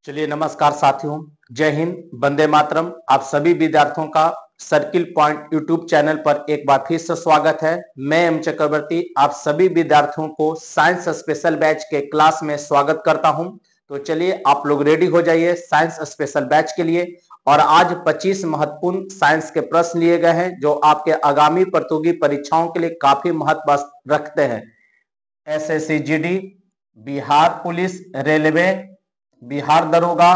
चलिए नमस्कार साथियों, जय हिंद, वंदे मातरम। आप सभी विद्यार्थियों का सर्किल पॉइंट यूट्यूब चैनल पर एक बार फिर से स्वागत है। मैं एम चक्रवर्ती आप सभी विद्यार्थियों को साइंस स्पेशल बैच के क्लास में स्वागत करता हूं। तो चलिए आप लोग रेडी हो जाइए साइंस स्पेशल बैच के लिए। और आज 25 महत्वपूर्ण साइंस के प्रश्न लिए गए हैं जो आपके आगामी प्रतियोगी परीक्षाओं के लिए काफी महत्व रखते हैं। SSC GD, Bihar police, railway, Bihar दरोगा,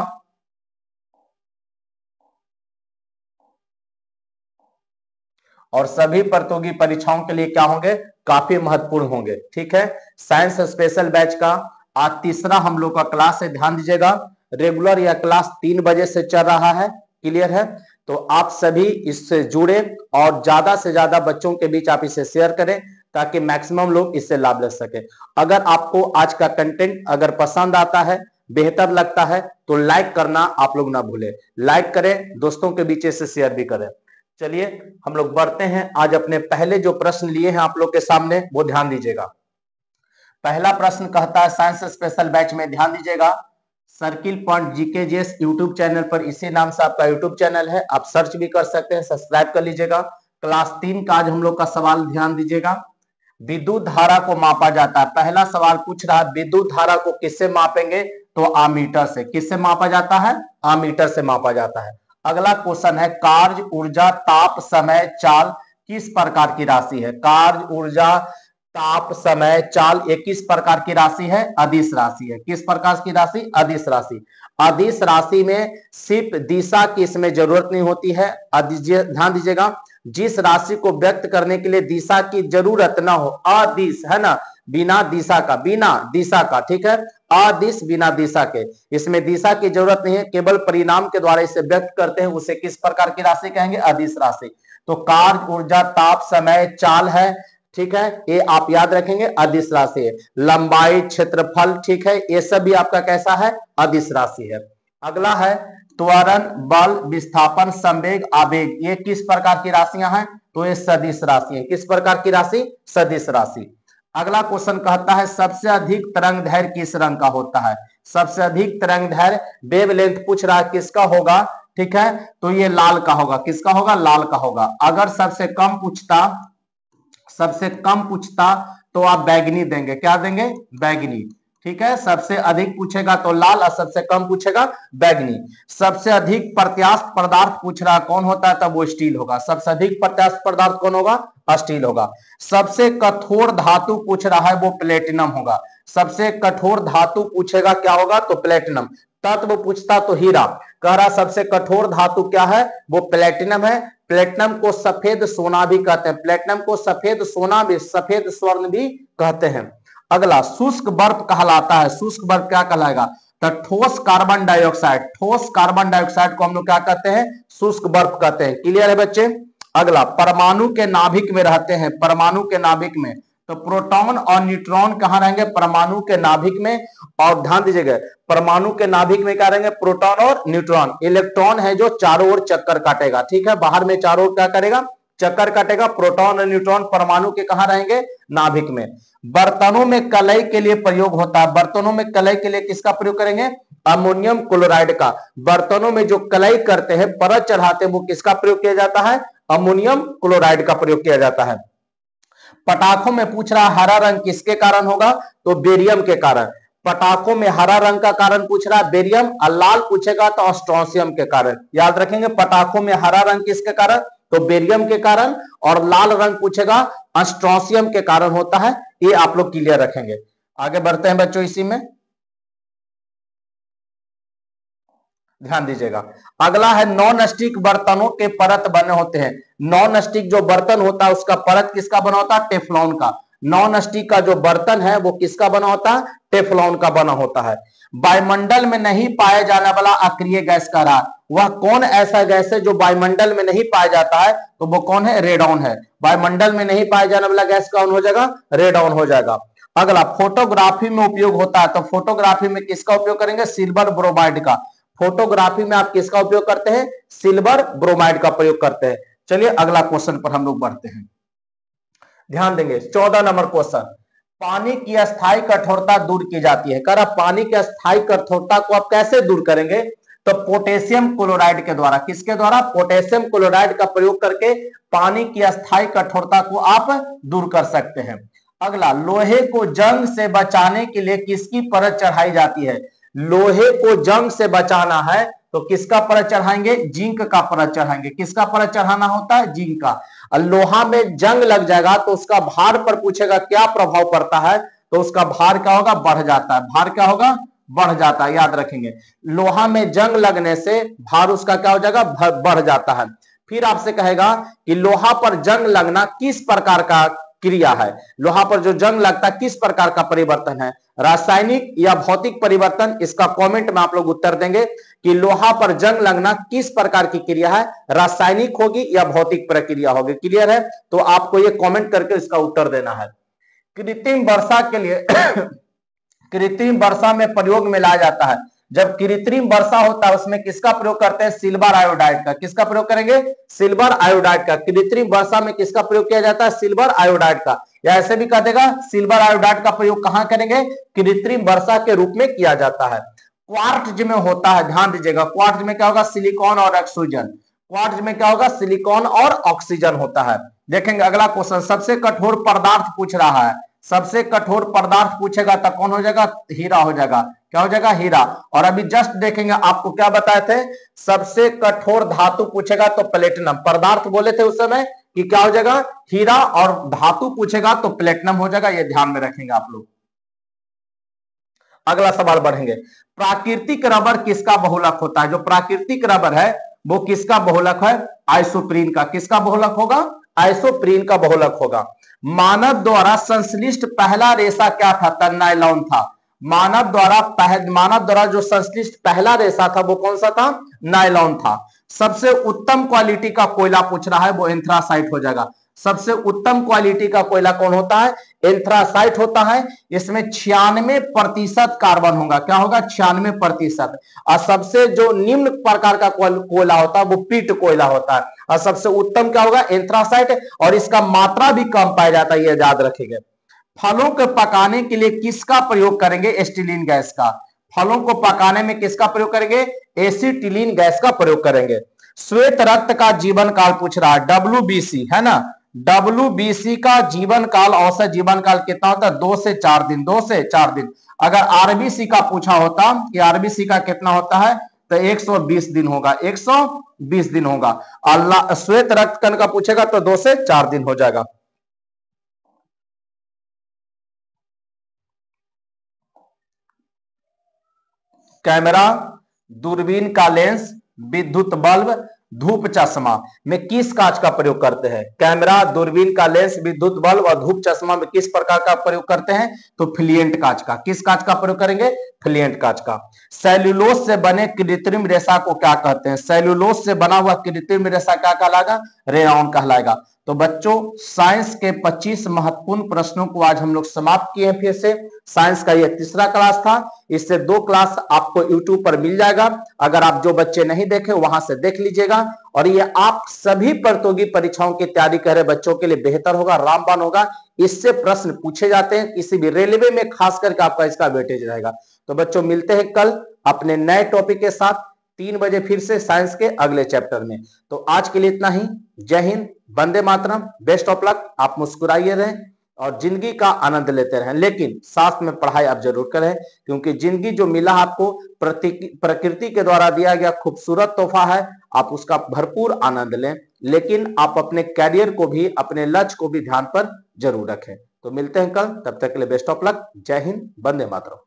और सभी प्रतियोगी परीक्षाओं के लिए क्या होंगे, काफी महत्वपूर्ण होंगे। ठीक है, साइंस स्पेशल बैच का आज तीसरा हम लोग का क्लास है। ध्यान दीजिएगा, रेगुलर यह क्लास 3 बजे से चल रहा है। क्लियर है? तो आप सभी इससे जुड़े और ज्यादा से ज्यादा बच्चों के बीच आप इसे शेयर करें ताकि मैक्सिमम लोग इससे लाभ ले सके। अगर आपको आज का कंटेंट अगर पसंद आता है, बेहतर लगता है, तो लाइक करना आप लोग ना भूलें। लाइक करें, दोस्तों के बीच इसे शेयर भी करें। चलिए हम लोग बढ़ते हैं। आज अपने पहले जो प्रश्न लिए हैं आप लोग के सामने, वो ध्यान दीजिएगा। पहला प्रश्न कहता है साइंस स्पेशल बैच में, ध्यान दीजिएगा, circle point GKGS YouTube channel पर, इसी नाम से आपका यूट्यूब चैनल है, आप सर्च भी कर सकते हैं, सब्सक्राइब कर लीजिएगा। क्लास 3 का आज हम लोग का सवाल ध्यान दीजिएगा। विद्युत धारा को मापा जाता है। पहला सवाल पूछ रहा है विद्युत धारा को किससे मापेंगे, तो आमीटर से। किससे मापा जाता है? आमीटर से मापा जाता है। अगला क्वेश्चन है कार्य, ऊर्जा, ताप, समय, चाल किस प्रकार की राशि है? कार्य, ऊर्जा, ताप, समय, चाल ये किस प्रकार की राशि है? अदिश राशि है। किस प्रकार की राशि? अदिश राशि। अदिश राशि में सिर्फ दिशा की इसमें जरूरत नहीं होती है। ध्यान दीजिएगा, जिस राशि को व्यक्त करने के लिए दिशा की जरूरत ना हो, अदिश है ना, बिना दिशा का, बिना दिशा का, ठीक है, अदिश बिना दिशा के, इसमें दिशा की जरूरत नहीं है, केवल परिणाम के द्वारा इसे व्यक्त करते हैं, उसे किस प्रकार की राशि कहेंगे? अदिश राशि। तो कार्य, ऊर्जा, ताप, समय, चाल है, ठीक है, ये आप याद रखेंगे, अदिश राशि है। लंबाई, क्षेत्रफल, ठीक है, ये सब भी आपका कैसा है? अदिश राशि है। अगला है त्वरण, बल, विस्थापन, संवेग, आवेग, ये किस प्रकार की राशियां हैं? तो ये सदिश राशि है। किस प्रकार की राशि? सदिश राशि। अगला क्वेश्चन कहता है सबसे अधिक तरंग दैर्घ्य किस रंग का होता है? सबसे अधिक तरंग दैर्घ्य वेवलेंथ पूछ रहा है, किसका होगा? ठीक है, तो ये लाल का होगा। किसका होगा? लाल का होगा। अगर सबसे कम पूछता तो आप बैगनी देंगे। क्या देंगे? बैगनी। ठीक है, सबसे अधिक पूछेगा तो लाल और सबसे कम पूछेगा बैगनी। सबसे अधिक प्रत्यास्थ पदार्थ पूछ रहा कौन होता है, तब वो स्टील होगा। सबसे अधिक प्रत्यास्थ पदार्थ कौन होगा? स्टील होगा। सबसे कठोर धातु पूछ रहा है, वो प्लेटिनम होगा। सबसे कठोर धातु पूछेगा क्या होगा? तो प्लेटिनम। तत्व पूछता तो हीरा। कह रहा सबसे कठोर धातु क्या है? वो प्लेटिनम है। प्लेटिनम को सफेद सोना भी कहते हैं। प्लेटिनम को सफेद सोना भी, सफेद स्वर्ण भी कहते हैं। अगला शुष्क बर्फ कहलाता है। शुष्क बर्फ क्या कहलाएगा? तो ठोस कार्बन डाइऑक्साइड। ठोस कार्बन डाइऑक्साइड को हम लोग क्या कहते हैं? शुष्क बर्फ कहते हैं। क्लियर है बच्चे? अगला परमाणु के नाभिक में रहते हैं। परमाणु के नाभिक में तो प्रोटॉन और न्यूट्रॉन कहां रहेंगे? परमाणु के नाभिक में। और ध्यान दीजिएगा, परमाणु के नाभिक में क्या रहेंगे? प्रोटॉन और न्यूट्रॉन। इलेक्ट्रॉन है जो चारों ओर चक्कर काटेगा, ठीक है, बाहर में चारों ओर क्या करेगा? चक्कर काटेगा। प्रोटॉन और न्यूट्रॉन परमाणु के कहां रहेंगे? नाभिक में। बर्तनों में कलई के लिए प्रयोग होता है। बर्तनों में कलई के लिए किसका प्रयोग करेंगे? अमोनियम क्लोराइड का। बर्तनों में जो कलई करते हैं, परत चढ़ाते हैं, वो किसका प्रयोग किया जाता है? अमोनियम क्लोराइड का प्रयोग किया जाता है। पटाखों में पूछ रहा हरा रंग किसके कारण होगा? तो बेरियम के कारण। पटाखों में हरा रंग का कारण पूछ रहा है बेरियम, और लाल पूछेगा तो स्ट्रोंसियम के कारण। याद रखेंगे, पटाखों में हरा रंग किसके कारण? तो बेरियम के कारण। और लाल रंग पूछेगा स्ट्रोंसियम के कारण होता है। ये आप लोग क्लियर रखेंगे। आगे बढ़ते हैं बच्चों, इसी में ध्यान दीजिएगा। अगला है नॉन स्टिक बर्तनों के परत बने होते हैं। नॉन स्टिक जो बर्तन होता है उसका परत किसका बना होता है? टेफ्लॉन का। नॉन स्टिक का जो बर्तन है वो किसका बना होता है? टेफ्लॉन का बना होता है। वायुमंडल में नहीं पाया जाने वाला अक्रिय गैस का रहा, वह कौन ऐसा गैस है जो वायुमंडल में नहीं पाया जाता है? तो वो कौन है? रेडॉन है। वायुमंडल में नहीं पाया जाने वाला गैस कौन हो जाएगा? रेडॉन हो जाएगा। अगला फोटोग्राफी में उपयोग होता है। तो फोटोग्राफी में किसका उपयोग करेंगे? सिल्वर ब्रोमाइड का। फोटोग्राफी में आप किसका उपयोग करते हैं? सिल्वर ब्रोमाइड का प्रयोग करते हैं। चलिए अगला क्वेश्चन पर हम लोग बढ़ते हैं। ध्यान देंगे 14 नंबर क्वेश्चन। पानी की अस्थायी कठोरता दूर की जाती है। कर पानी की अस्थायी कठोरता को आप कैसे दूर करेंगे? तो पोटेशियम क्लोराइड के द्वारा। किसके द्वारा? पोटेशियम क्लोराइड का प्रयोग करके पानी की अस्थायी कठोरता को आप दूर कर सकते हैं। अगला, लोहे को जंग से बचाने के लिए किसकी परत चढ़ाई जाती है? लोहे को जंग से बचाना है तो किसका परत चढ़ाएंगे? जिंक का परत चढ़ाएंगे। किसका परत चढ़ाना होता है? जिंक का। लोहा में जंग लग जाएगा तो उसका भार पर पूछेगा क्या प्रभाव पड़ता है, तो उसका भार क्या होगा? बढ़ जाता है। भार क्या होगा? बढ़ जाता है, याद रखेंगे। लोहा में जंग लगने से भार उसका क्या हो जाएगा? बढ़ जाता है। फिर आपसे कहेगा कि लोहा पर जंग लगना किस प्रकार का क्रिया है? लोहा पर जो जंग लगता है किस प्रकार का परिवर्तन है? रासायनिक या भौतिक परिवर्तन? इसका कमेंट में आप लोग उत्तर देंगे कि लोहा पर जंग लगना किस प्रकार की क्रिया है, रासायनिक होगी या भौतिक प्रक्रिया होगी। क्लियर है? तो आपको ये कमेंट करके इसका उत्तर देना है। कृत्रिम वर्षा के लिए कृत्रिम वर्षा में प्रयोग में लाया जाता है। जब कृत्रिम वर्षा होता है उसमें किसका प्रयोग करते हैं? सिल्वर आयोडाइड का। किसका प्रयोग करेंगे? सिल्वर आयोडाइड का। कृत्रिम वर्षा में किसका प्रयोग किया जाता है? सिल्वर आयोडाइड का। या ऐसे भी कह देगा सिल्वर आयोडाइड का प्रयोग कहां करेंगे? कृत्रिम वर्षा के रूप में किया जाता है। क्वार्ट्ज में होता है, ध्यान दीजिएगा, क्वार्ट्ज में क्या होगा? सिलिकॉन और ऑक्सीजन। क्वार्ट्ज में क्या होगा? सिलिकॉन और ऑक्सीजन होता है। देखेंगे अगला क्वेश्चन, सबसे कठोर पदार्थ पूछ रहा है। सबसे कठोर पदार्थ पूछेगा तो कौन हो जाएगा? हीरा हो जाएगा। क्या हो जाएगा? हीरा। और अभी जस्ट देखेंगे आपको क्या बताए थे, सबसे कठोर धातु पूछेगा तो प्लेटिनम। पदार्थ बोले थे उस समय कि क्या हो जाएगा? हीरा। और धातु पूछेगा तो प्लेटिनम हो जाएगा। ये ध्यान में रखेंगे आप लोग। अगला सवाल बढ़ेंगे, प्राकृतिक रबर किसका बहुलक होता है? जो प्राकृतिक रबर है वो किसका बहुलक है? आइसोप्रीन का। किसका बहुलक होगा? आइसोप्रीन का बहुलक होगा। मानव द्वारा संश्लिष्ट पहला रेशा क्या था? नायलॉन था। मानव द्वारा जो संश्लिष्ट पहला रेशा था वो कौन सा था? नायलॉन था। सबसे उत्तम क्वालिटी का कोयला पूछ रहा है, वो एंथ्रासाइट हो जाएगा। सबसे उत्तम क्वालिटी का कोयला कौन होता है? एंथ्रासाइट होता है। इसमें 96% कार्बन होगा। क्या होगा? 96%। और सबसे जो निम्न प्रकार का कोयला होता है वो पीट कोयला होता है। और सबसे उत्तम क्या होगा? एंथ्रासाइट। और इसका मात्रा भी कम पाया जाता है, ये याद रखेंगे। फलों को पकाने के लिए किसका प्रयोग करेंगे? एसिटिलीन गैस का। फलों को पकाने में किसका प्रयोग करेंगे? एसिटिलीन गैस का प्रयोग करेंगे। श्वेत रक्त का जीवन काल पूछ रहा है, WBC है ना। WBC का जीवन काल, औसत जीवन काल कितना होता है? 2 से 4 दिन। 2 से 4 दिन। अगर RBC का पूछा होता कि RBC का कितना होता है तो 120 दिन होगा। 120 दिन होगा। और श्वेत रक्त कण का पूछेगा तो 2 से 4 दिन हो जाएगा। कैमरा, दूरबीन का लेंस, विद्युत बल्ब, धूप चश्मा में किस कांच का प्रयोग करते हैं? कैमरा, दूरबीन का लेंस, विद्युत बल्ब और धूप चश्मा में किस प्रकार का प्रयोग करते हैं? तो फ्लिएंट कांच का। किस कांच का प्रयोग करेंगे? फ्लिएंट कांच का। सेल्यूलोज से बने कृत्रिम रेशा को क्या कहते हैं? सेल्यूलोज से बना हुआ कृत्रिम रेशा क्या कहलाएगा? रेयॉन कहलाएगा। तो बच्चों, साइंस के 25 महत्वपूर्ण प्रश्नों को आज हम लोग समाप्त किए हैं। फिर से साइंस का यह तीसरा क्लास था। इससे 2 क्लास आपको यूट्यूब पर मिल जाएगा। अगर आप जो बच्चे नहीं देखे वहां से देख लीजिएगा। और ये आप सभी प्रतियोगी परीक्षाओं की तैयारी कर रहे बच्चों के लिए बेहतर होगा, रामबाण होगा। इससे प्रश्न पूछे जाते हैं, किसी भी रेलवे में खास करके आपका इसका वेटेज रहेगा। तो बच्चों, मिलते हैं कल अपने नए टॉपिक के साथ 3 बजे फिर से साइंस के अगले चैप्टर में। तो आज के लिए इतना ही। जय Hind, Vande Mataram, best of luck. आप मुस्कुराइए रहें और जिंदगी का आनंद लेते रहें, लेकिन साथ में पढ़ाई आप जरूर करें, क्योंकि जिंदगी जो मिला आपको प्रकृति के द्वारा दिया गया खूबसूरत तोहफा है। आप उसका भरपूर आनंद लें, लेकिन आप अपने कैरियर को भी, अपने लक्ष्य को भी ध्यान पर जरूर रखें। तो मिलते हैं कल, तब तक के लिए बेस्ट ऑफ लक। जय हिंद, वंदे मातरम।